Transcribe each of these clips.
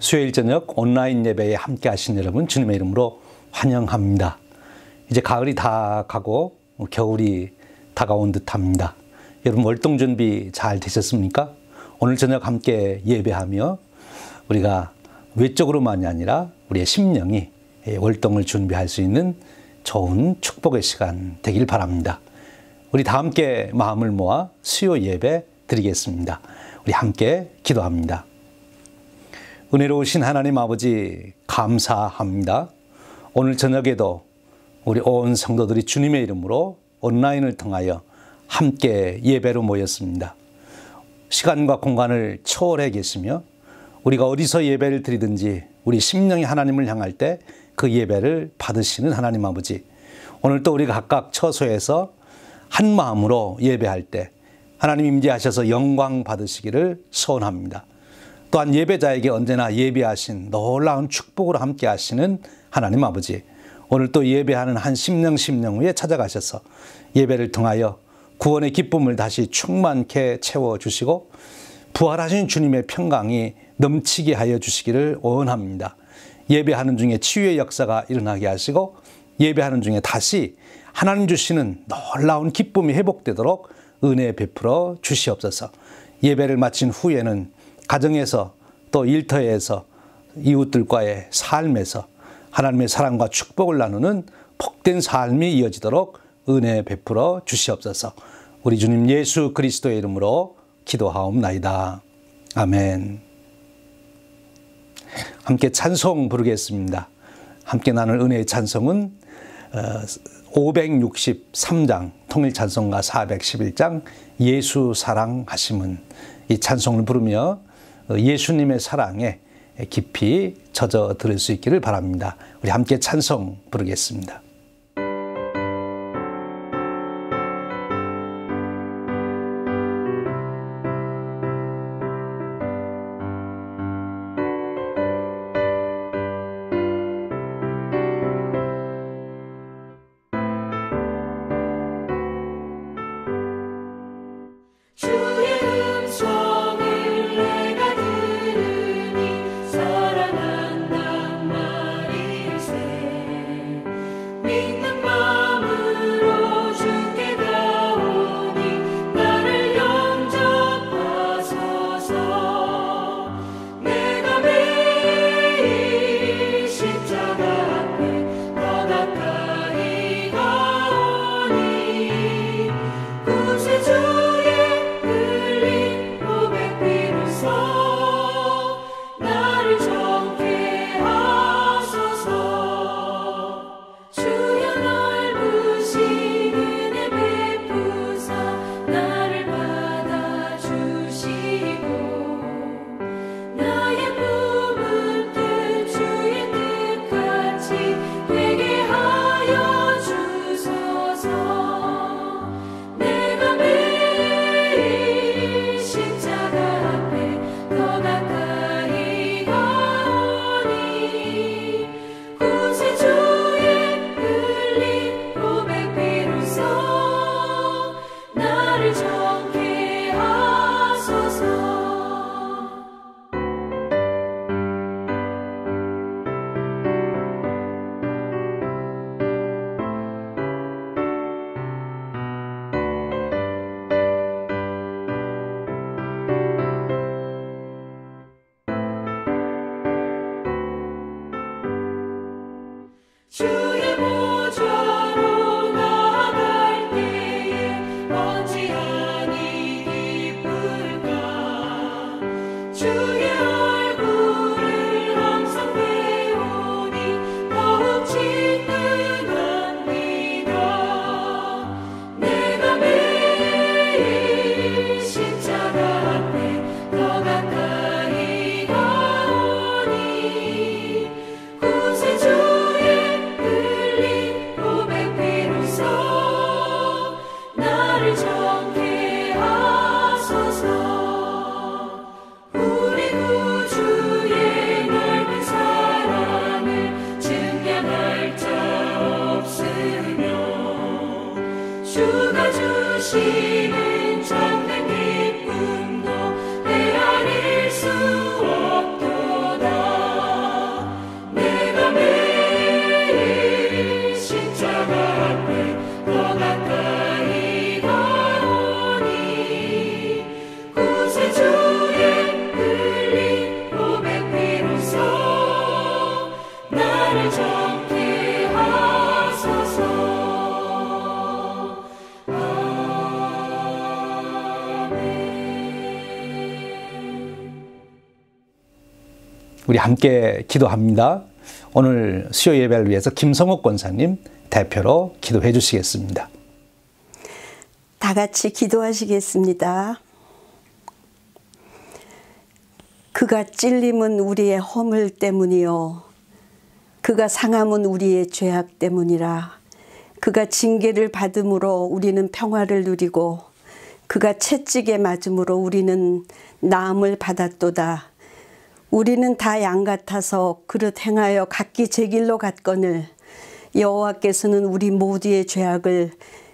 수요일 저녁 온라인 예배에 함께 하신 여러분 주님의 이름으로 환영합니다. 이제 가을이 다 가고 겨울이 다가온 듯합니다. 여러분 월동 준비 잘 되셨습니까? 오늘 저녁 함께 예배하며 우리가 외적으로만이 아니라 우리의 심령이 월동을 준비할 수 있는 좋은 축복의 시간 되길 바랍니다. 우리 다 함께 마음을 모아 수요 예배 드리겠습니다. 우리 함께 기도합니다. 은혜로우신 하나님 아버지 감사합니다. 오늘 저녁에도 우리 온 성도들이 주님의 이름으로 온라인을 통하여 함께 예배로 모였습니다. 시간과 공간을 초월해 계시며 우리가 어디서 예배를 드리든지 우리 심령이 하나님을 향할 때 그 예배를 받으시는 하나님 아버지, 오늘 또 우리가 각각 처소에서 한 마음으로 예배할 때 하나님 임재하셔서 영광 받으시기를 소원합니다. 또한 예배자에게 언제나 예배하신 놀라운 축복으로 함께 하시는 하나님 아버지, 오늘 또 예배하는 한 심령 위에 찾아가셔서 예배를 통하여 구원의 기쁨을 다시 충만케 채워주시고 부활하신 주님의 평강이 넘치게 하여 주시기를 원합니다. 예배하는 중에 치유의 역사가 일어나게 하시고 예배하는 중에 다시 하나님 주시는 놀라운 기쁨이 회복되도록 은혜 베풀어 주시옵소서. 예배를 마친 후에는 가정에서 또 일터에서 이웃들과의 삶에서 하나님의 사랑과 축복을 나누는 복된 삶이 이어지도록 은혜 베풀어 주시옵소서. 우리 주님 예수 그리스도의 이름으로 기도하옵나이다. 아멘. 함께 찬송 부르겠습니다. 함께 나눌 은혜의 찬송은 563장 통일찬송가 411장 예수 사랑하심은, 이 찬송을 부르며 예수님의 사랑에 깊이 젖어 들을 수 있기를 바랍니다. 우리 함께 찬송 부르겠습니다. 주가 주시는 참된 기쁨도 헤아릴 수 없도다. 내가 매일 십자가 앞에 더 가까이 가오니 구세주의 흘린 고백 피로써 나를 정케 하소서. 우리 함께 기도합니다. 오늘 수요 예배를 위해서 김성옥 권사님 대표로 기도해 주시겠습니다. 다 같이 기도하시겠습니다. 그가 찔림은 우리의 허물 때문이요 그가 상함은 우리의 죄악 때문이라. 그가 징계를 받음으로 우리는 평화를 누리고 그가 채찍에 맞음으로 우리는 나음을 받았도다. 우리는 다 양 같아서 그릇 행하여 각기 제 길로 갔거늘 여호와께서는 우리 모두의 죄악을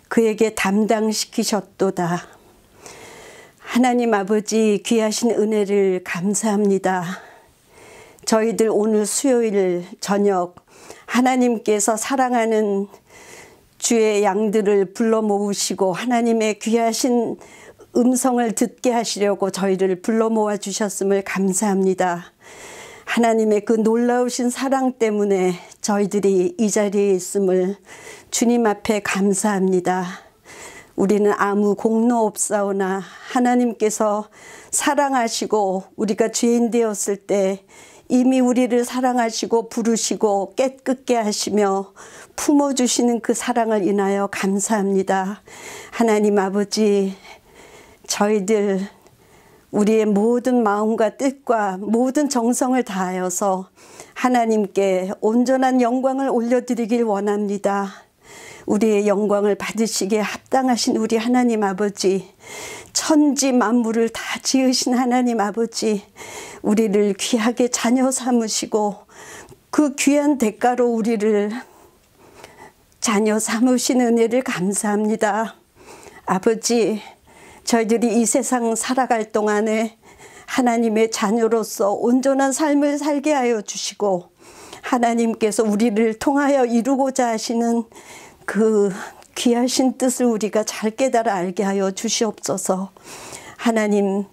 그에게 담당시키셨도다. 하나님 아버지 귀하신 은혜를 감사합니다. 저희들 오늘 수요일 저녁 하나님께서 사랑하는 주의 양들을 불러 모으시고 하나님의 귀하신 음성을 듣게 하시려고 저희를 불러 모아 주셨음을 감사합니다. 하나님의 그 놀라우신 사랑 때문에 저희들이 이 자리에 있음을 주님 앞에 감사합니다. 우리는 아무 공로 없사오나 하나님께서 사랑하시고 우리가 죄인 되었을 때 이미 우리를 사랑하시고 부르시고 깨끗게 하시며 품어주시는 그 사랑을 인하여 감사합니다. 하나님 아버지, 저희들 우리의 모든 마음과 뜻과 모든 정성을 다하여서 하나님께 온전한 영광을 올려드리길 원합니다. 우리의 영광을 받으시기에 합당하신 우리 하나님 아버지, 천지 만물을 다 지으신 하나님 아버지, 우리를 귀하게 자녀 삼으시고 그 귀한 대가로 우리를 자녀 삼으신 은혜를 감사합니다. 아버지, 저희들이 이 세상 살아갈 동안에 하나님의 자녀로서 온전한 삶을 살게 하여 주시고 하나님께서 우리를 통하여 이루고자 하시는 그 귀하신 뜻을 우리가 잘 깨달아 알게 하여 주시옵소서. 하나님,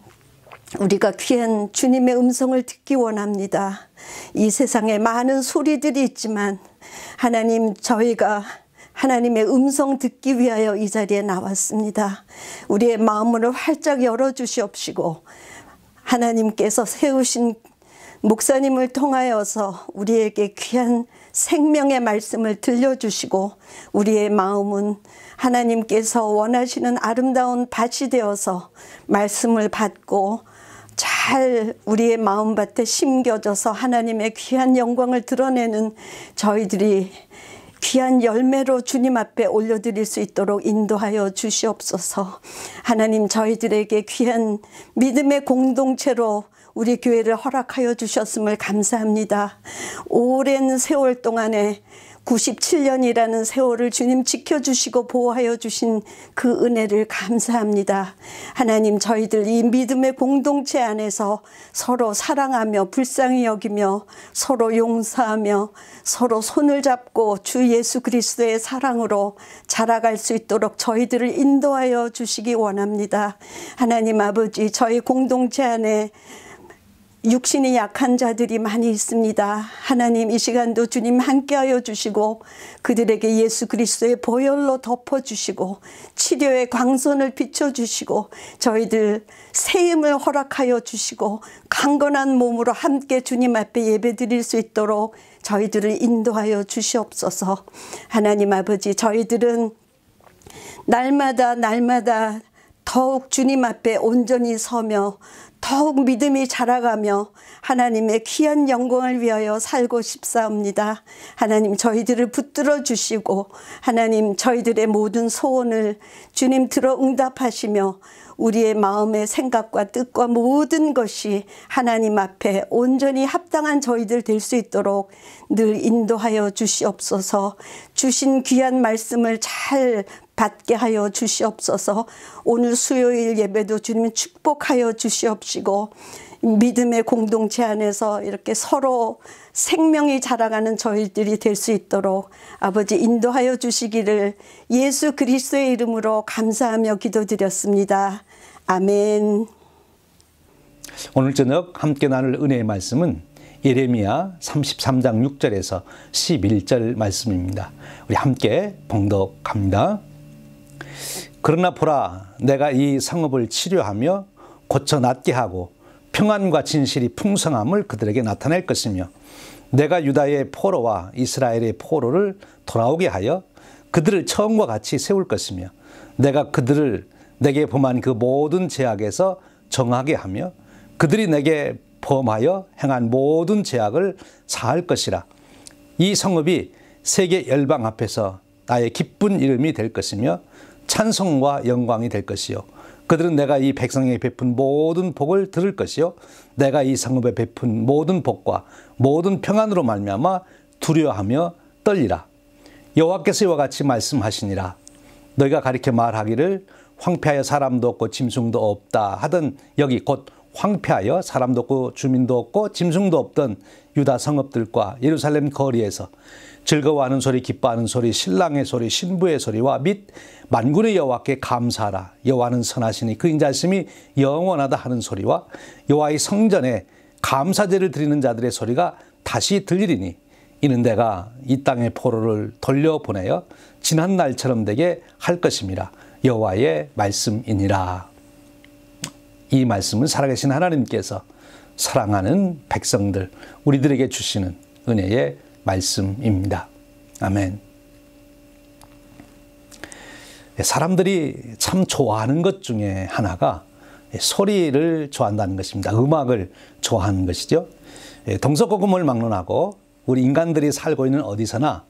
우리가 귀한 주님의 음성을 듣기 원합니다. 이 세상에 많은 소리들이 있지만 하나님, 저희가 하나님의 음성 듣기 위하여 이 자리에 나왔습니다. 우리의 마음을 활짝 열어주시옵시고 하나님께서 세우신 목사님을 통하여서 우리에게 귀한 생명의 말씀을 들려주시고 우리의 마음은 하나님께서 원하시는 아름다운 밭이 되어서 말씀을 받고 잘 우리의 마음밭에 심겨져서 하나님의 귀한 영광을 드러내는 저희들이 귀한 열매로 주님 앞에 올려드릴 수 있도록 인도하여 주시옵소서. 하나님, 저희들에게 귀한 믿음의 공동체로 우리 교회를 허락하여 주셨음을 감사합니다. 오랜 세월 동안에 97년이라는 세월을 주님 지켜주시고 보호하여 주신 그 은혜를 감사합니다. 하나님, 저희들 이 믿음의 공동체 안에서 서로 사랑하며 불쌍히 여기며 서로 용서하며 서로 손을 잡고 주 예수 그리스도의 사랑으로 자라갈 수 있도록 저희들을 인도하여 주시기 원합니다. 하나님 아버지, 저희 공동체 안에 육신이 약한 자들이 많이 있습니다. 하나님, 이 시간도 주님 함께하여 주시고 그들에게 예수 그리스도의 보혈로 덮어주시고 치료의 광선을 비춰주시고 저희들 새 힘을 허락하여 주시고 강건한 몸으로 함께 주님 앞에 예배드릴 수 있도록 저희들을 인도하여 주시옵소서. 하나님 아버지, 저희들은 날마다 더욱 주님 앞에 온전히 서며 더욱 믿음이 자라가며 하나님의 귀한 영광을 위하여 살고 싶사옵니다. 하나님, 저희들을 붙들어 주시고 하나님, 저희들의 모든 소원을 주님 들어 응답하시며 우리의 마음의 생각과 뜻과 모든 것이 하나님 앞에 온전히 합당한 저희들 될 수 있도록 늘 인도하여 주시옵소서. 주신 귀한 말씀을 잘 받게 하여 주시옵소서. 오늘 수요일 예배도 주님 축복하여 주시옵시고 믿음의 공동체 안에서 이렇게 서로 생명이 자라가는 저희들이 될 수 있도록 아버지 인도하여 주시기를 예수 그리스도의 이름으로 감사하며 기도드렸습니다. 아멘. 오늘 저녁 함께 나눌 은혜의 말씀은 예레미야 33장 6절에서 11절 말씀입니다. 우리 함께 봉독합니다. 그러나 보라, 내가 이 성읍을 치료하며 고쳐 낫게 하고 평안과 진실이 풍성함을 그들에게 나타낼 것이며 내가 유다의 포로와 이스라엘의 포로를 돌아오게 하여 그들을 처음과 같이 세울 것이며 내가 그들을 내게 범한 그 모든 죄악에서 정하게 하며 그들이 내게 범하여 행한 모든 죄악을 사할 것이라. 이 성읍이 세계 열방 앞에서 나의 기쁜 이름이 될 것이며 찬송과 영광이 될 것이요 그들은 내가 이 백성에게 베푼 모든 복을 들을 것이요 내가 이 성읍에 베푼 모든 복과 모든 평안으로 말미암아 두려워하며 떨리라. 여호와께서 이와 같이 말씀하시니라. 너희가 가리켜 말하기를 황폐하여 사람도 없고 짐승도 없다 하던 여기 곧 황폐하여 사람도 없고 주민도 없고 짐승도 없던 유다 성읍들과 예루살렘 거리에서 즐거워하는 소리, 기뻐하는 소리, 신랑의 소리, 신부의 소리와 및 만군의 여호와께 감사하라. 여호와는 선하시니 그 인자심이 영원하다 하는 소리와 여호와의 성전에 감사제를 드리는 자들의 소리가 다시 들리리니 이는 내가 이 땅의 포로를 돌려보내어 지난 날처럼 되게 할 것임이라. 여호와의 말씀이니라. 이 말씀은 살아계신 하나님께서 사랑하는 백성들, 우리들에게 주시는 은혜의 말씀입니다. 아멘. 사람들이 참 좋아하는 것 중에 하나가 소리를 좋아한다는 것입니다. 음악을 좋아하는 것이죠. 동서고금을 막론하고 우리 인간들이 살고 있는 어디서나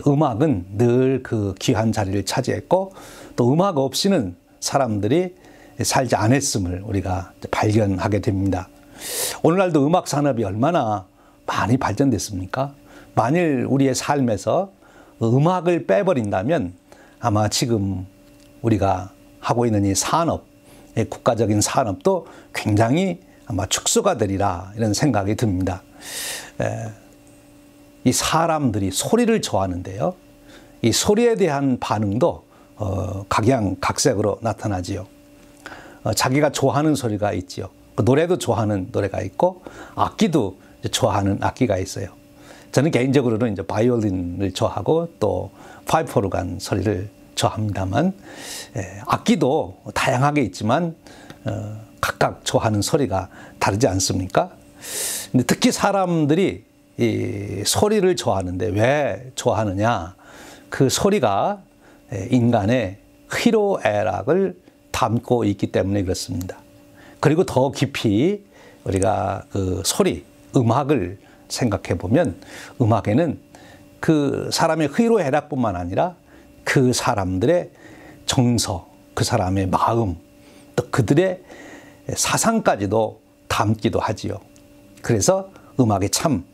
음악은 늘 그 귀한 자리를 차지했고 또 음악 없이는 사람들이 살지 않았음을 우리가 발견하게 됩니다. 오늘날도 음악 산업이 얼마나 많이 발전됐습니까? 만일 우리의 삶에서 음악을 빼버린다면 아마 지금 우리가 하고 있는 이 산업, 국가적인 산업도 굉장히 아마 축소가 되리라 이런 생각이 듭니다. 이 사람들이 소리를 좋아하는데요. 이 소리에 대한 반응도 각양각색으로 나타나지요. 자기가 좋아하는 소리가 있지요. 노래도 좋아하는 노래가 있고 악기도 좋아하는 악기가 있어요. 저는 개인적으로는 이제 바이올린을 좋아하고 또 파이프 오르간 소리를 좋아합니다만 악기도 다양하게 있지만 각각 좋아하는 소리가 다르지 않습니까? 근데 특히 사람들이 이 소리를 좋아하는데 왜 좋아하느냐? 그 소리가 인간의 희로애락을 담고 있기 때문에 그렇습니다. 그리고 더 깊이 우리가 그 소리, 음악을 생각해 보면 음악에는 그 사람의 희로애락뿐만 아니라 그 사람들의 정서, 그 사람의 마음, 또 그들의 사상까지도 담기도 하지요. 그래서 음악이 참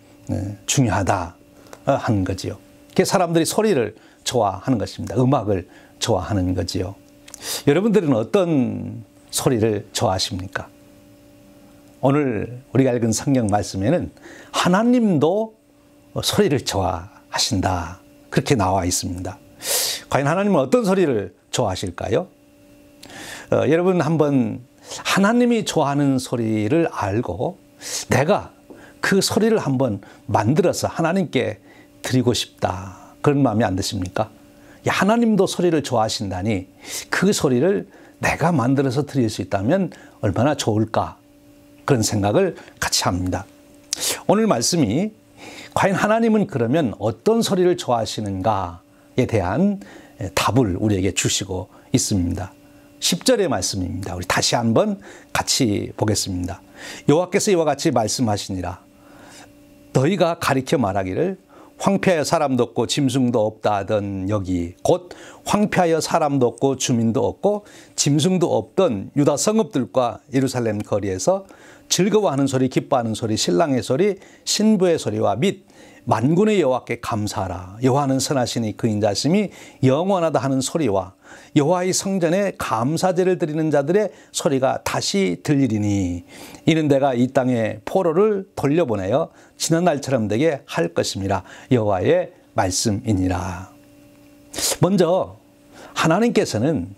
중요하다 하는 거지요. 그래서 사람들이 소리를 좋아하는 것입니다. 음악을 좋아하는 거지요. 여러분들은 어떤 소리를 좋아하십니까? 오늘 우리가 읽은 성경 말씀에는 하나님도 소리를 좋아하신다. 그렇게 나와 있습니다. 과연 하나님은 어떤 소리를 좋아하실까요? 여러분 한번 하나님이 좋아하는 소리를 알고 내가 그 소리를 한번 만들어서 하나님께 드리고 싶다. 그런 마음이 안 드십니까? 하나님도 소리를 좋아하신다니 그 소리를 내가 만들어서 드릴 수 있다면 얼마나 좋을까? 그런 생각을 같이 합니다. 오늘 말씀이 과연 하나님은 그러면 어떤 소리를 좋아하시는가에 대한 답을 우리에게 주시고 있습니다. 10절의 말씀입니다. 우리 다시 한번 같이 보겠습니다. 여호와께서 이와 같이 말씀하시니라. 너희가 가리켜 말하기를 황폐하여 사람도 없고 짐승도 없다 하던 여기 곧 황폐하여 사람도 없고 주민도 없고 짐승도 없던 유다 성읍들과 예루살렘 거리에서 즐거워하는 소리, 기뻐하는 소리, 신랑의 소리, 신부의 소리와 및 만군의 여호와께 감사하라. 여호와는 선하시니 그 인자심이 영원하다 하는 소리와 여호와의 성전에 감사제를 드리는 자들의 소리가 다시 들리리니 이는 내가 이 땅에 포로를 돌려보내어 지난 날처럼 되게 할 것입니다. 여호와의 말씀이니라. 먼저 하나님께서는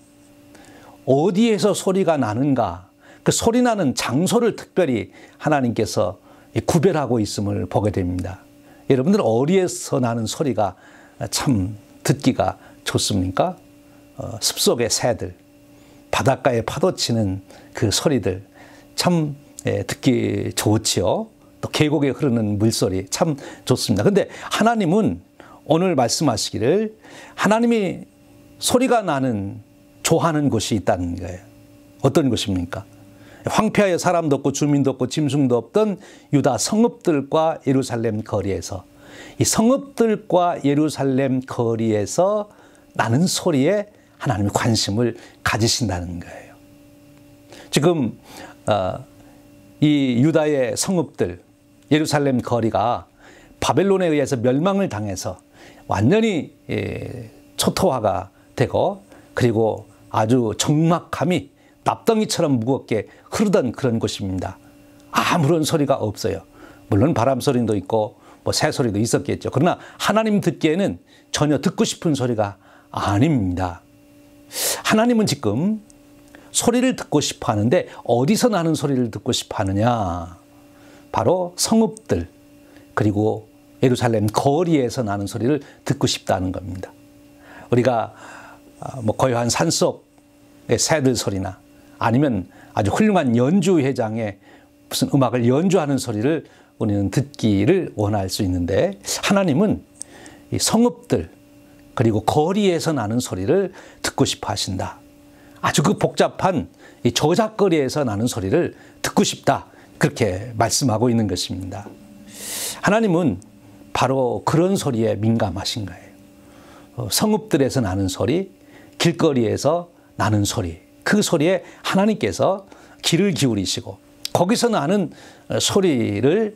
어디에서 소리가 나는가, 그 소리 나는 장소를 특별히 하나님께서 구별하고 있음을 보게 됩니다. 여러분들 어디에서 나는 소리가 참 듣기가 좋습니까? 숲속의 새들, 바닷가에 파도 치는 그 소리들 참 듣기 좋지요. 또 계곡에 흐르는 물소리 참 좋습니다. 근데 하나님은 오늘 말씀하시기를 하나님이 소리가 나는 좋아하는 곳이 있다는 거예요. 어떤 곳입니까? 황폐하여 사람도 없고 주민도 없고 짐승도 없던 유다 성읍들과 예루살렘 거리에서, 이 성읍들과 예루살렘 거리에서 나는 소리에 하나님이 관심을 가지신다는 거예요. 지금 이 유다의 성읍들, 예루살렘 거리가 바벨론에 의해서 멸망을 당해서 완전히 초토화가 되고, 그리고 아주 적막함이 납덩이처럼 무겁게 흐르던 그런 곳입니다. 아무런 소리가 없어요. 물론 바람 소리도 있고 뭐 새 소리도 있었겠죠. 그러나 하나님 듣기에는 전혀 듣고 싶은 소리가 아닙니다. 하나님은 지금 소리를 듣고 싶어 하는데 어디서 나는 소리를 듣고 싶어 하느냐? 바로 성읍들, 그리고 예루살렘 거리에서 나는 소리를 듣고 싶다는 겁니다. 우리가 뭐 고요한 산속의 새들 소리나 아니면 아주 훌륭한 연주회장의 무슨 음악을 연주하는 소리를 우리는 듣기를 원할 수 있는데, 하나님은 이 성읍들 그리고 거리에서 나는 소리를 듣고 싶어 하신다. 아주 그 복잡한 이 저작거리에서 나는 소리를 듣고 싶다. 그렇게 말씀하고 있는 것입니다. 하나님은 바로 그런 소리에 민감하신 거예요. 성읍들에서 나는 소리, 길거리에서 나는 소리, 그 소리에 하나님께서 귀를 기울이시고 거기서 나는 소리를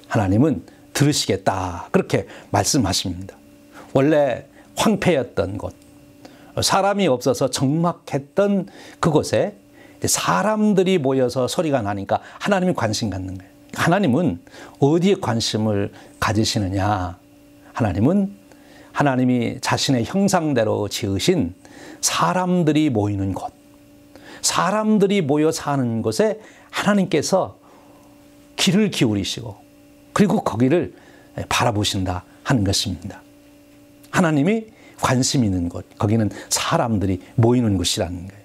하나님은 들으시겠다. 그렇게 말씀하십니다. 원래 황폐였던 곳, 사람이 없어서 적막했던 그곳에 사람들이 모여서 소리가 나니까 하나님이 관심 갖는 거예요. 하나님은 어디에 관심을 가지시느냐? 하나님은 하나님이 자신의 형상대로 지으신 사람들이 모이는 곳, 사람들이 모여 사는 곳에 하나님께서 귀를 기울이시고 그리고 거기를 바라보신다 하는 것입니다. 하나님이 관심 있는 곳, 거기는 사람들이 모이는 곳이라는 거예요.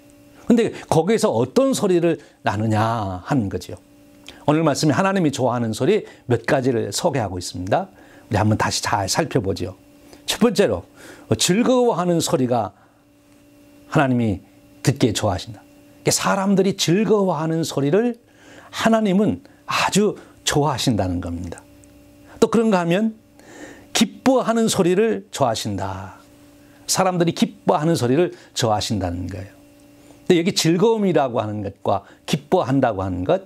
그런데 거기에서 어떤 소리를 나느냐 하는 거죠. 오늘 말씀에 하나님이 좋아하는 소리 몇 가지를 소개하고 있습니다. 우리 한번 다시 잘 살펴보죠. 첫 번째로 즐거워하는 소리가 하나님이 듣기에 좋아하신다. 사람들이 즐거워하는 소리를 하나님은 아주 좋아하신다는 겁니다. 또 그런가 하면 기뻐하는 소리를 좋아하신다. 사람들이 기뻐하는 소리를 좋아하신다는 거예요. 근데 여기 즐거움이라고 하는 것과 기뻐한다고 하는 것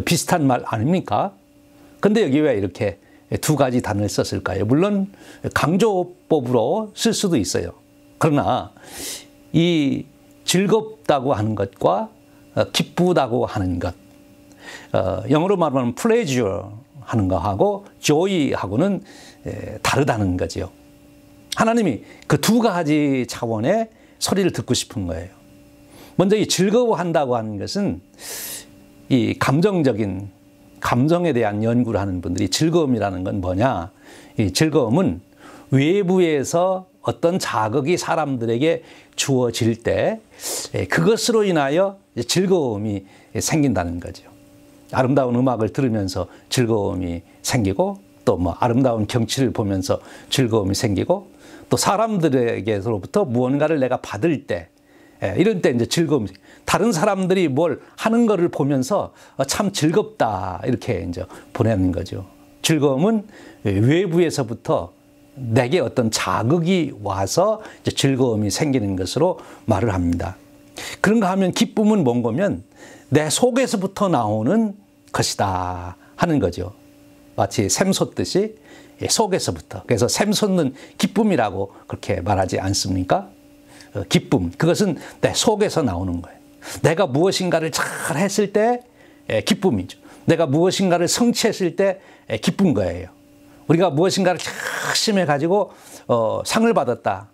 비슷한 말 아닙니까? 근데 여기 왜 이렇게 두 가지 단어를 썼을까요? 물론 강조법으로 쓸 수도 있어요. 그러나 이 즐겁다고 하는 것과 기쁘다고 하는 것, 영어로 말하면 pleasure 하는 거하고 joy하고는 다르다는 거죠. 하나님이 그 두 가지 차원의 소리를 듣고 싶은 거예요. 먼저 이 즐거워한다고 하는 것은 이 감정적인 감정에 대한 연구를 하는 분들이 즐거움이라는 건 뭐냐? 이 즐거움은 외부에서 어떤 자극이 사람들에게 주어질 때 그것으로 인하여 즐거움이 생긴다는 거죠. 아름다운 음악을 들으면서 즐거움이 생기고, 또 뭐 아름다운 경치를 보면서 즐거움이 생기고, 또 사람들에게로부터 무언가를 내가 받을 때, 이런 때 이제 즐거움이, 다른 사람들이 뭘 하는 거를 보면서 참 즐겁다 이렇게 이제 보내는 거죠. 즐거움은 외부에서부터 내게 어떤 자극이 와서 이제 즐거움이 생기는 것으로 말을 합니다. 그런가 하면 기쁨은 뭔가면 내 속에서부터 나오는 것이다 하는 거죠. 마치 샘 솟듯이 속에서부터. 그래서 샘 솟는 기쁨이라고 그렇게 말하지 않습니까? 기쁨, 그것은 내 속에서 나오는 거예요. 내가 무엇인가를 잘 했을 때 기쁨이죠. 내가 무엇인가를 성취했을 때 기쁜 거예요. 우리가 무엇인가를 열심히 해가지고 상을 받았다.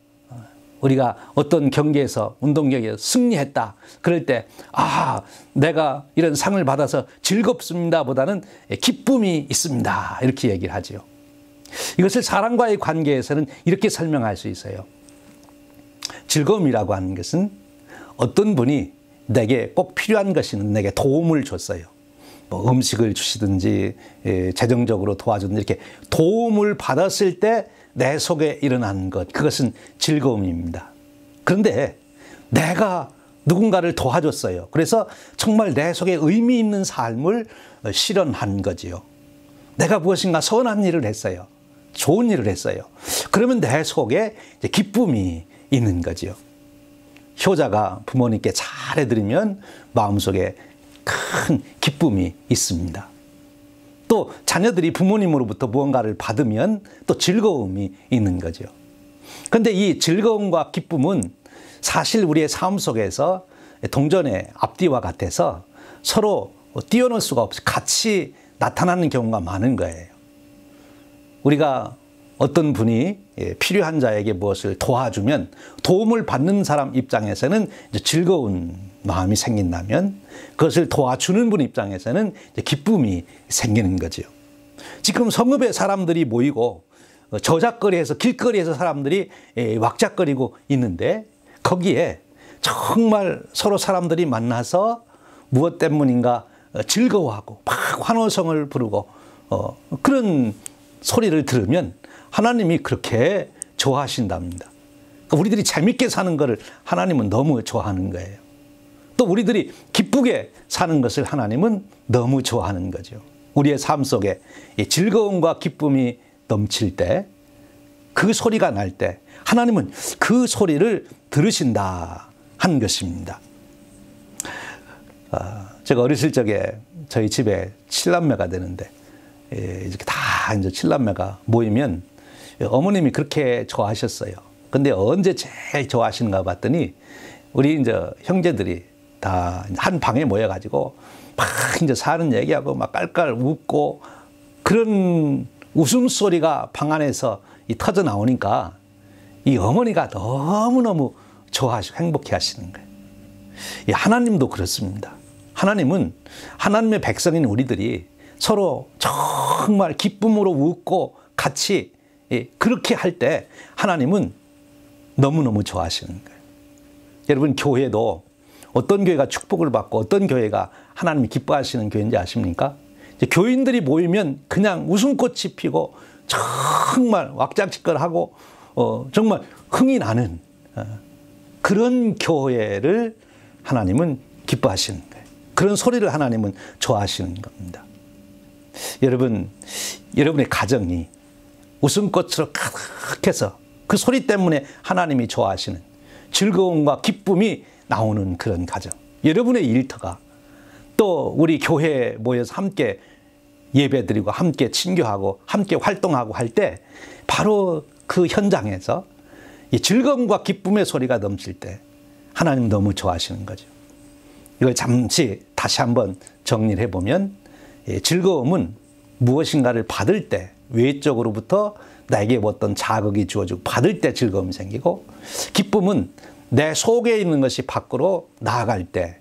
우리가 어떤 경기에서, 운동 경기에서 승리했다. 그럴 때, 아, 내가 이런 상을 받아서 즐겁습니다 보다는 기쁨이 있습니다. 이렇게 얘기를 하죠. 이것을 사람과의 관계에서는 이렇게 설명할 수 있어요. 즐거움이라고 하는 것은 어떤 분이 내게 꼭 필요한 것이는 내게 도움을 줬어요. 뭐 음식을 주시든지 재정적으로 도와주든지 이렇게 도움을 받았을 때 내 속에 일어나는 것, 그것은 즐거움입니다. 그런데 내가 누군가를 도와줬어요. 그래서 정말 내 속에 의미 있는 삶을 실현한 거지요. 내가 무엇인가 선한 일을 했어요. 좋은 일을 했어요. 그러면 내 속에 이제 기쁨이 있는 거지요. 효자가 부모님께 잘해드리면 마음속에 큰 기쁨이 있습니다. 또 자녀들이 부모님으로부터 무언가를 받으면 또 즐거움이 있는 거죠. 그런데 이 즐거움과 기쁨은 사실 우리의 삶 속에서 동전의 앞뒤와 같아서 서로 띄어놓을 수가 없이 같이 나타나는 경우가 많은 거예요. 우리가 어떤 분이 필요한 자에게 무엇을 도와주면 도움을 받는 사람 입장에서는 이제 즐거운 마음이 생긴다면 그것을 도와주는 분 입장에서는 이제 기쁨이 생기는 거죠. 지금 성읍에 사람들이 모이고 저작거리에서 길거리에서 사람들이 왁작거리고 있는데 거기에 정말 서로 사람들이 만나서 무엇 때문인가 즐거워하고 막 환호성을 부르고 그런 소리를 들으면 하나님이 그렇게 좋아하신답니다. 그러니까 우리들이 재밌게 사는 것을 하나님은 너무 좋아하는 거예요. 또 우리들이 기쁘게 사는 것을 하나님은 너무 좋아하는 거죠. 우리의 삶 속에 이 즐거움과 기쁨이 넘칠 때, 그 소리가 날 때 하나님은 그 소리를 들으신다 한 것입니다. 제가 어렸을 적에 저희 집에 7남매가 되는데 이렇게 다 이제 7남매가 모이면 어머님이 그렇게 좋아하셨어요. 근데 언제 제일 좋아하시는가 봤더니 우리 이제 형제들이 다 한 방에 모여가지고 막 이제 사는 얘기하고 막 깔깔 웃고 그런 웃음소리가 방 안에서 터져 나오니까 이 어머니가 너무너무 좋아하시고 행복해 하시는 거예요. 하나님도 그렇습니다. 하나님은 하나님의 백성인 우리들이 서로 정말 기쁨으로 웃고 같이 그렇게 할 때 하나님은 너무너무 좋아하시는 거예요. 여러분, 교회도 어떤 교회가 축복을 받고 어떤 교회가 하나님이 기뻐하시는 교회인지 아십니까? 이제 교인들이 모이면 그냥 웃음꽃이 피고 정말 왁작지껄하고 정말 흥이 나는 그런 교회를 하나님은 기뻐하시는 거예요. 그런 소리를 하나님은 좋아하시는 겁니다. 여러분, 여러분의 가정이 웃음꽃으로 가득해서 그 소리 때문에 하나님이 좋아하시는 즐거움과 기쁨이 나오는 그런 가정, 여러분의 일터가 또 우리 교회에 모여서 함께 예배드리고 함께 친교하고 함께 활동하고 할 때 바로 그 현장에서 이 즐거움과 기쁨의 소리가 넘칠 때 하나님 너무 좋아하시는 거죠. 이걸 잠시 다시 한번 정리를 해보면 즐거움은 무엇인가를 받을 때 외적으로부터 나에게 어떤 자극이 주어지고 받을 때 즐거움이 생기고, 기쁨은 내 속에 있는 것이 밖으로 나아갈 때,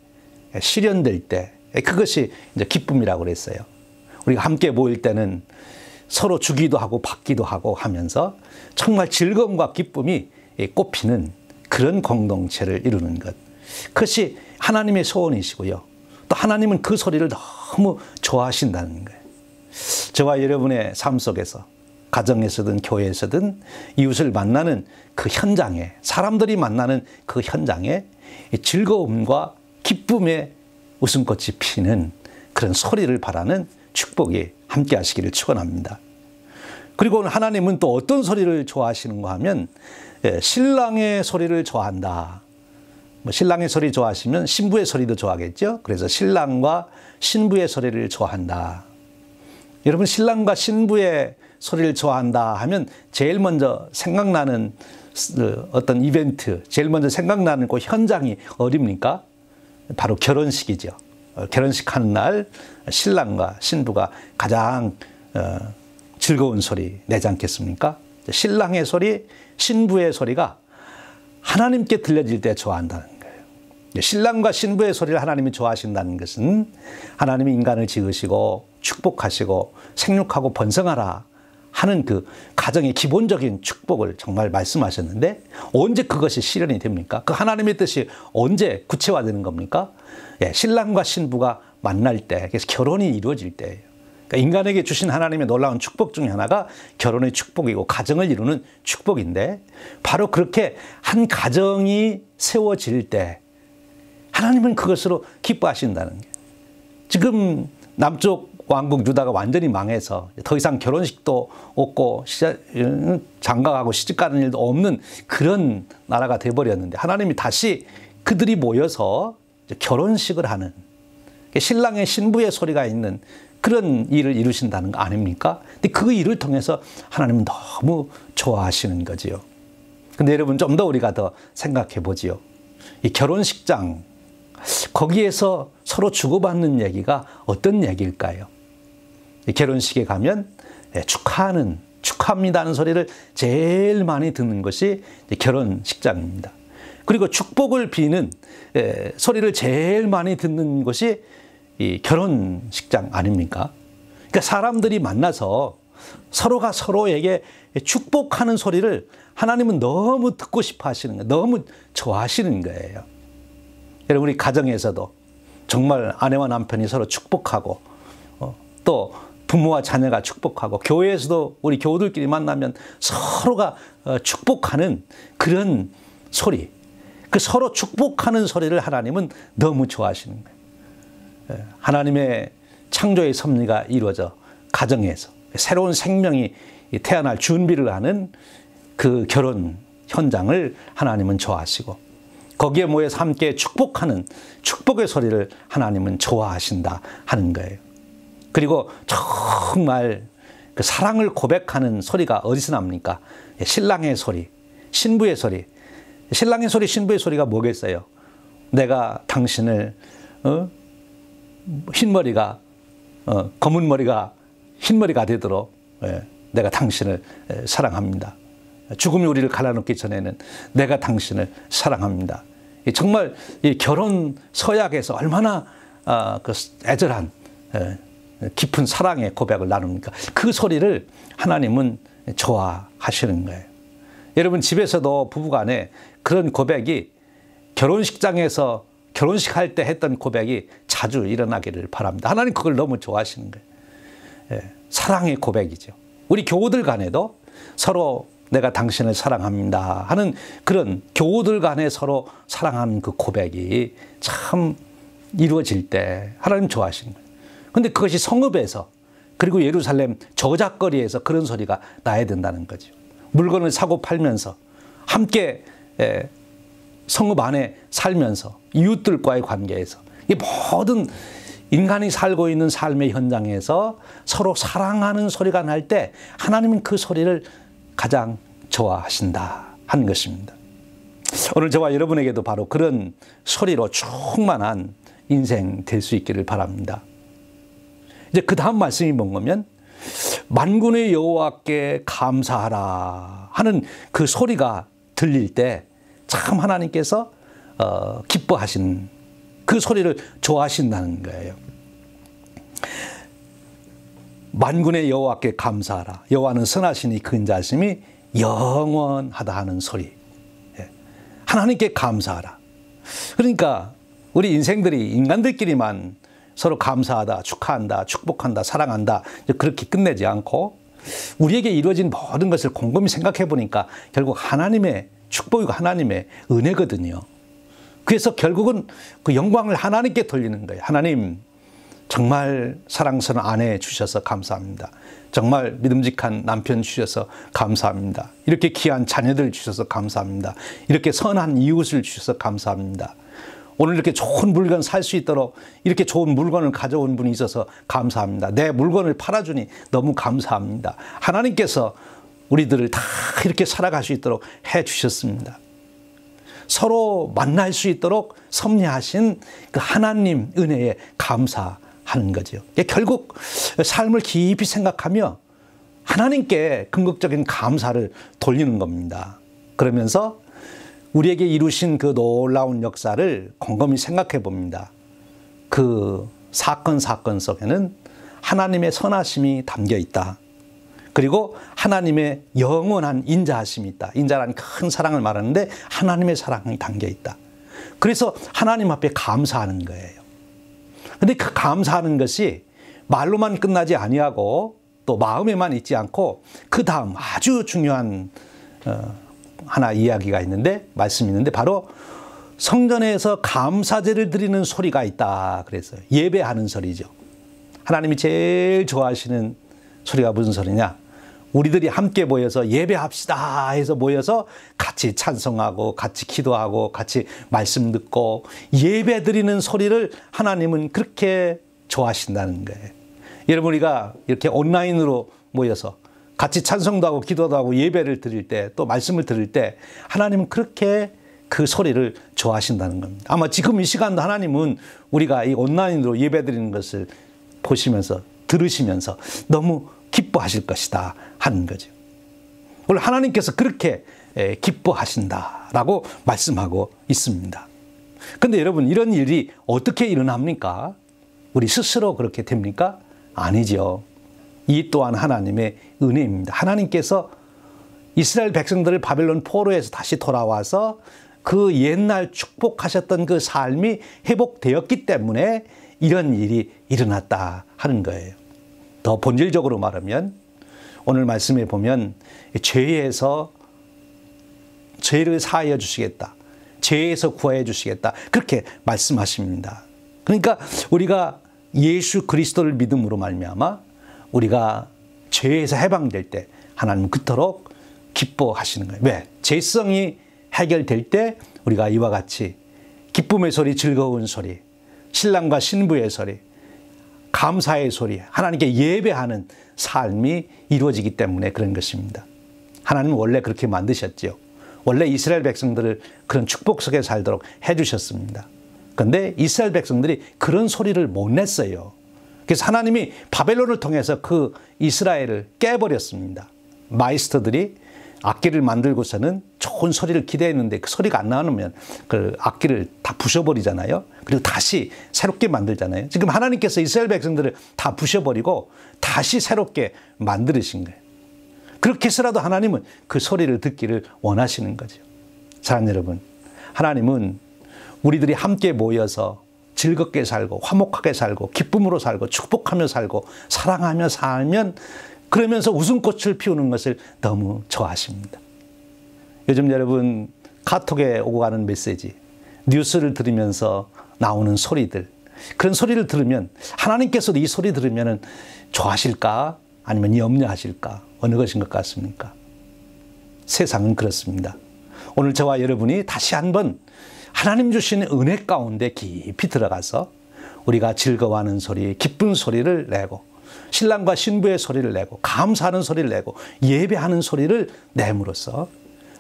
실현될 때, 그것이 이제 기쁨이라고 그랬어요. 우리가 함께 모일 때는 서로 주기도 하고 받기도 하고 하면서 정말 즐거움과 기쁨이 꽃피는 그런 공동체를 이루는 것. 그것이 하나님의 소원이시고요. 또 하나님은 그 소리를 너무 좋아하신다는 거예요. 저와 여러분의 삶 속에서 가정에서든 교회에서든 이웃을 만나는 그 현장에, 사람들이 만나는 그 현장에 즐거움과 기쁨의 웃음꽃이 피는 그런 소리를 바라는 축복이 함께 하시기를 축원합니다. 그리고 하나님은 또 어떤 소리를 좋아하시는가 하면 신랑의 소리를 좋아한다. 신랑의 소리 좋아하시면 신부의 소리도 좋아하겠죠. 그래서 신랑과 신부의 소리를 좋아한다. 여러분 신랑과 신부의 소리를 좋아한다 하면 제일 먼저 생각나는 어떤 이벤트, 제일 먼저 생각나는 그 현장이 어딥니까? 바로 결혼식이죠. 결혼식 하는 날 신랑과 신부가 가장 즐거운 소리 내지 않겠습니까? 신랑의 소리, 신부의 소리가 하나님께 들려질 때 좋아한다는 거예요. 신랑과 신부의 소리를 하나님이 좋아하신다는 것은 하나님이 인간을 지으시고 축복하시고 생육하고 번성하라 하는 그 가정의 기본적인 축복을 정말 말씀하셨는데 언제 그것이 실현이 됩니까? 그 하나님의 뜻이 언제 구체화되는 겁니까? 예, 신랑과 신부가 만날 때, 그래서 결혼이 이루어질 때예요. 그러니까 인간에게 주신 하나님의 놀라운 축복 중에 하나가 결혼의 축복이고 가정을 이루는 축복인데 바로 그렇게 한 가정이 세워질 때 하나님은 그것으로 기뻐하신다는 거예요. 지금 남쪽 왕국 유다가 완전히 망해서 더 이상 결혼식도 없고 장가가고 시집가는 일도 없는 그런 나라가 돼버렸는데 하나님이 다시 그들이 모여서 결혼식을 하는 신랑의 신부의 소리가 있는 그런 일을 이루신다는 거 아닙니까? 근데 그 일을 통해서 하나님은 너무 좋아하시는 거지요. 근데 여러분 좀 더 우리가 더 생각해 보지요. 이 결혼식장 거기에서 서로 주고받는 얘기가 어떤 얘기일까요? 이 결혼식에 가면 축하합니다는 소리를 제일 많이 듣는 것이 결혼식장입니다. 그리고 축복을 비는 소리를 제일 많이 듣는 것이 이 결혼식장 아닙니까? 그러니까 사람들이 만나서 서로가 서로에게 축복하는 소리를 하나님은 너무 듣고 싶어 하시는 거예요. 너무 좋아하시는 거예요. 여러분 우리 가정에서도 정말 아내와 남편이 서로 축복하고 또 부모와 자녀가 축복하고 교회에서도 우리 교우들끼리 만나면 서로가 축복하는 그런 소리, 그 서로 축복하는 소리를 하나님은 너무 좋아하시는 거예요. 하나님의 창조의 섭리가 이루어져 가정에서 새로운 생명이 태어날 준비를 하는 그 결혼 현장을 하나님은 좋아하시고 거기에 모여서 함께 축복하는 축복의 소리를 하나님은 좋아하신다 하는 거예요. 그리고 정말 그 사랑을 고백하는 소리가 어디서 납니까? 신랑의 소리, 신부의 소리. 신랑의 소리, 신부의 소리가 뭐겠어요? 내가 당신을 흰머리가 검은 머리가 흰머리가 되도록 내가 당신을 사랑합니다. 죽음이 우리를 갈라놓기 전에는 내가 당신을 사랑합니다. 정말 이 결혼 서약에서 얼마나 그 애절한 깊은 사랑의 고백을 나눕니까? 그 소리를 하나님은 좋아하시는 거예요. 여러분 집에서도 부부간에 그런 고백이 결혼식장에서 결혼식 할 때 했던 고백이 자주 일어나기를 바랍니다. 하나님 그걸 너무 좋아하시는 거예요. 사랑의 고백이죠. 우리 교우들 간에도 서로 내가 당신을 사랑합니다 하는 그런 교우들 간에 서로 사랑하는 그 고백이 참 이루어질 때 하나님 좋아하시는 거예요. 그런데 그것이 성읍에서 그리고 예루살렘 저작거리에서 그런 소리가 나야 된다는 거죠. 물건을 사고 팔면서 함께 성읍 안에 살면서 이웃들과의 관계에서 이 모든 인간이 살고 있는 삶의 현장에서 서로 사랑하는 소리가 날 때 하나님은 그 소리를 가장 좋아하신다 하는 것입니다. 오늘 저와 여러분에게도 바로 그런 소리로 충만한 인생 될 수 있기를 바랍니다. 이제 그 다음 말씀이 뭔가면 만군의 여호와께 감사하라 하는 그 소리가 들릴 때 참 하나님께서 기뻐하신 그 소리를 좋아하신다는 거예요. 만군의 여호와께 감사하라. 여호와는 선하시니 근자하심이 영원하다 하는 소리. 하나님께 감사하라. 그러니까 우리 인생들이 인간들끼리만 서로 감사하다, 축하한다, 축복한다, 사랑한다 그렇게 끝내지 않고 우리에게 이루어진 모든 것을 곰곰이 생각해 보니까 결국 하나님의 축복이고 하나님의 은혜거든요. 그래서 결국은 그 영광을 하나님께 돌리는 거예요. 하나님 정말 사랑스러운 아내 주셔서 감사합니다. 정말 믿음직한 남편 주셔서 감사합니다. 이렇게 귀한 자녀들 주셔서 감사합니다. 이렇게 선한 이웃을 주셔서 감사합니다. 오늘 이렇게 좋은 물건 살 수 있도록 이렇게 좋은 물건을 가져온 분이 있어서 감사합니다. 내 물건을 팔아주니 너무 감사합니다. 하나님께서 우리들을 다 이렇게 살아갈 수 있도록 해 주셨습니다. 서로 만날 수 있도록 섭리하신 그 하나님 은혜에 감사하는 거죠. 결국 삶을 깊이 생각하며 하나님께 궁극적인 감사를 돌리는 겁니다. 그러면서 우리에게 이루신 그 놀라운 역사를 곰곰이 생각해 봅니다. 그 사건 속에는 하나님의 선하심이 담겨 있다. 그리고 하나님의 영원한 인자하심이 있다. 인자라는 큰 사랑을 말하는데 하나님의 사랑이 담겨 있다. 그래서 하나님 앞에 감사하는 거예요. 근데 그 감사하는 것이 말로만 끝나지 아니하고 또 마음에만 있지 않고 그 다음 아주 중요한 하나 이야기가 있는데 말씀이 있는데 바로 성전에서 감사제를 드리는 소리가 있다 그랬어요. 예배하는 소리죠. 하나님이 제일 좋아하시는 소리가 무슨 소리냐? 우리들이 함께 모여서 예배합시다 해서 모여서 같이 찬송하고 같이 기도하고 같이 말씀 듣고 예배 드리는 소리를 하나님은 그렇게 좋아하신다는 거예요. 여러분 우리가 이렇게 온라인으로 모여서 같이 찬송도 하고 기도도 하고 예배를 드릴 때 또 말씀을 들을 때 하나님은 그렇게 그 소리를 좋아하신다는 겁니다. 아마 지금 이 시간도 하나님은 우리가 이 온라인으로 예배 드리는 것을 보시면서 들으시면서 너무 기뻐하실 것이다 하는 거죠. 오늘 하나님께서 그렇게 기뻐하신다라고 말씀하고 있습니다. 그런데 여러분 이런 일이 어떻게 일어납니까? 우리 스스로 그렇게 됩니까? 아니죠. 이 또한 하나님의 은혜입니다. 하나님께서 이스라엘 백성들을 바벨론 포로에서 다시 돌아와서 그 옛날 축복하셨던 그 삶이 회복되었기 때문에 이런 일이 일어났다 하는 거예요. 더 본질적으로 말하면 오늘 말씀에 보면 죄에서 죄를 사하여 주시겠다. 죄에서 구하여 주시겠다. 그렇게 말씀하십니다. 그러니까 우리가 예수 그리스도를 믿음으로 말미암아 우리가 죄에서 해방될 때 하나님은 그토록 기뻐하시는 거예요. 왜? 죄성이 해결될 때 우리가 이와 같이 기쁨의 소리, 즐거운 소리, 신랑과 신부의 소리, 감사의 소리, 하나님께 예배하는 삶이 이루어지기 때문에 그런 것입니다. 하나님은 원래 그렇게 만드셨죠. 원래 이스라엘 백성들을 그런 축복 속에 살도록 해주셨습니다. 그런데 이스라엘 백성들이 그런 소리를 못 냈어요. 그래서 하나님이 바벨론을 통해서 그 이스라엘을 깨버렸습니다. 마이스터들이 악기를 만들고서는 좋은 소리를 기대했는데 그 소리가 안 나오면 그 악기를 다 부셔버리잖아요. 그리고 다시 새롭게 만들잖아요. 지금 하나님께서 이스라엘 백성들을 다 부셔버리고 다시 새롭게 만드신 거예요. 그렇게 해서라도 하나님은 그 소리를 듣기를 원하시는 거죠. 사랑하는 여러분, 하나님은 우리들이 함께 모여서 즐겁게 살고 화목하게 살고 기쁨으로 살고 축복하며 살고 사랑하며 살면 그러면서 웃음꽃을 피우는 것을 너무 좋아하십니다. 요즘 여러분 카톡에 오고 가는 메시지, 뉴스를 들으면서 나오는 소리들, 그런 소리를 들으면 하나님께서도 이 소리 들으면 좋아하실까 아니면 염려하실까 어느 것인 것 같습니까? 세상은 그렇습니다. 오늘 저와 여러분이 다시 한번 하나님 주시는 은혜 가운데 깊이 들어가서 우리가 즐거워하는 소리, 기쁜 소리를 내고 신랑과 신부의 소리를 내고 감사하는 소리를 내고 예배하는 소리를 내므로써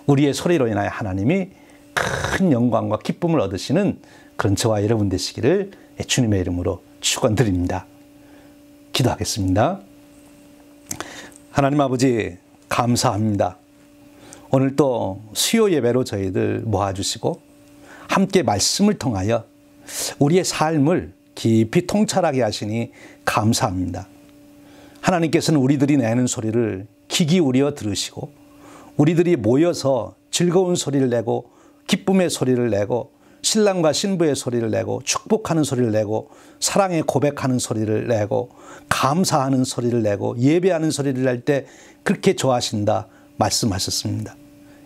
우리의 소리로 인하여 하나님이 큰 영광과 기쁨을 얻으시는 그런 저와 여러분 되시기를 주님의 이름으로 축원드립니다. 기도하겠습니다. 하나님 아버지 감사합니다. 오늘 또 수요 예배로 저희들 모아주시고 함께 말씀을 통하여 우리의 삶을 깊이 통찰하게 하시니 감사합니다. 하나님께서는 우리들이 내는 소리를 귀 기울여 들으시고 우리들이 모여서 즐거운 소리를 내고 기쁨의 소리를 내고 신랑과 신부의 소리를 내고 축복하는 소리를 내고 사랑의 고백하는 소리를 내고 감사하는 소리를 내고 예배하는 소리를 낼 때 그렇게 좋아하신다 말씀하셨습니다.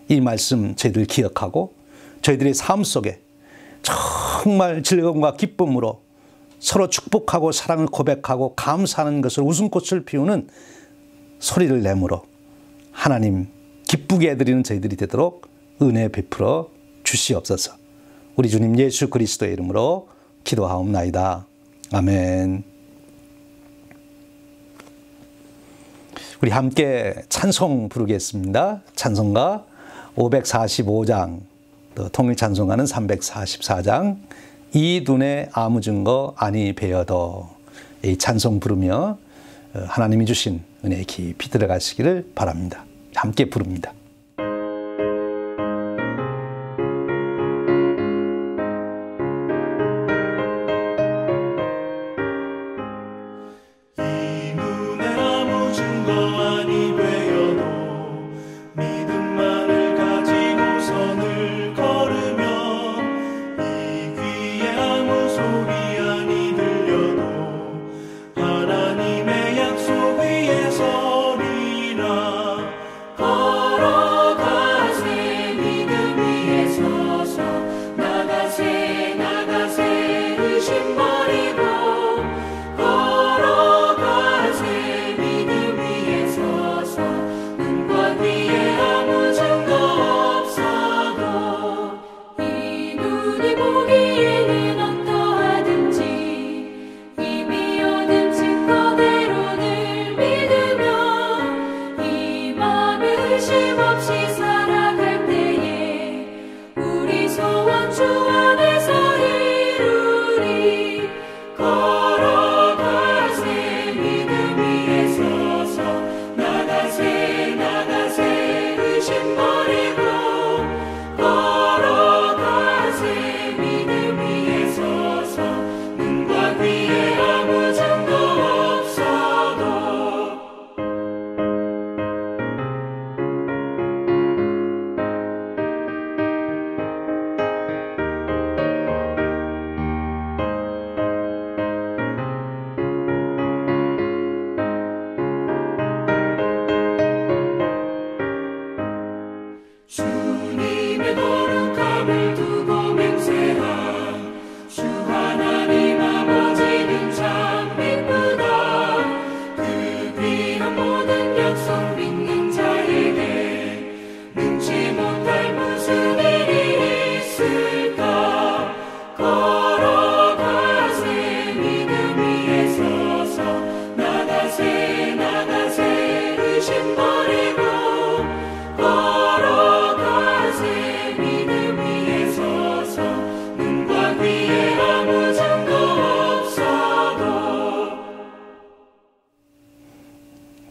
이 말씀 저희들 기억하고 저희들의 삶 속에 정말 즐거움과 기쁨으로 서로 축복하고 사랑을 고백하고 감사하는 것을 웃음꽃을 피우는 소리를 내므로 하나님 기쁘게 해드리는 저희들이 되도록 은혜 베풀어 주시옵소서. 우리 주님 예수 그리스도의 이름으로 기도하옵나이다. 아멘. 우리 함께 찬송 부르겠습니다. 찬송가 545장, 또 통일 찬송가는 344장, 이 눈에 아무 증거 아니 배어도, 이 찬송 부르며 하나님이 주신 은혜에 깊이 들어가시기를 바랍니다. 함께 부릅니다.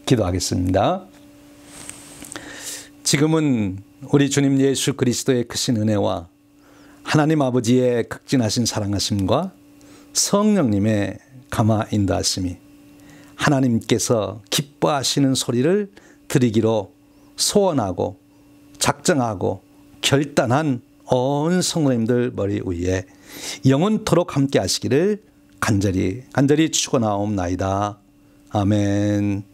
기도하겠습니다. 지금은 우리 주님 예수 그리스도의 크신 은혜와 하나님 아버지의 극진하신 사랑하심과 성령님의 감화 인도하심이 하나님께서 기뻐하시는 소리를 드리기로 소원하고 작정하고 결단한 온 성도님들 머리 위에 영원토록 함께 하시기를 간절히 축원하옵나이다. 아멘.